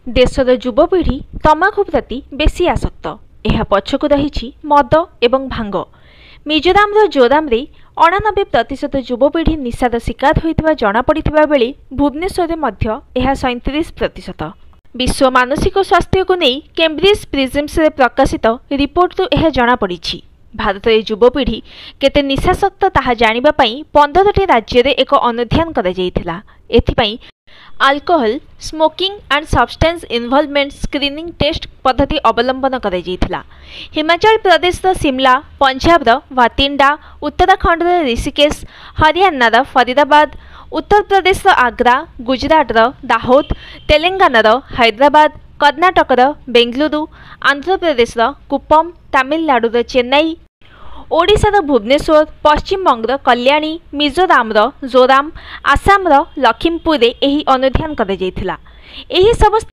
देशर युवपीढ़ी तमाखु प्रति बेसी आसक्त। यह पछकु रही मद एवं भांग। मिजोराम जोराम 89% युवपीढ़ी निशार शिकार होता जमापड़ी बेले भुवनेश्वर में 37%। विश्व मानसिक स्वास्थ्य को नहीं कैम्ब्रिज प्रिजम्स प्रकाशित रिपोर्ट यह जमापड़ी। भारत युवपीढ़ी केते निशासक्त ताहा जानिबा पई 15टी राज्य रे एक अनुध्यान करा जायथिला। एथिपई alcohol smoking and substance involvement screening test पद्धति अवलंबन करा जायथिला। हिमाचल प्रदेश शिमला, पंजाब वातिंडा, उत्तराखंड ऋषिकेश, हरियाणा फरीदाबाद, उत्तर प्रदेश आग्रा, गुजरात दाहोद, तेलंगाना हैदराबाद, कर्नाटक बेंगलुरु, आंध्र प्रदेश कुप्पम, तमिलनाडु चेन्नई, ओडिशा भुवनेश्वर, पश्चिम बंग कल्याणी, मिजोराम जोराम, आसाम लखीमपुर एही अनुध्यान करा जायथिला। एही सब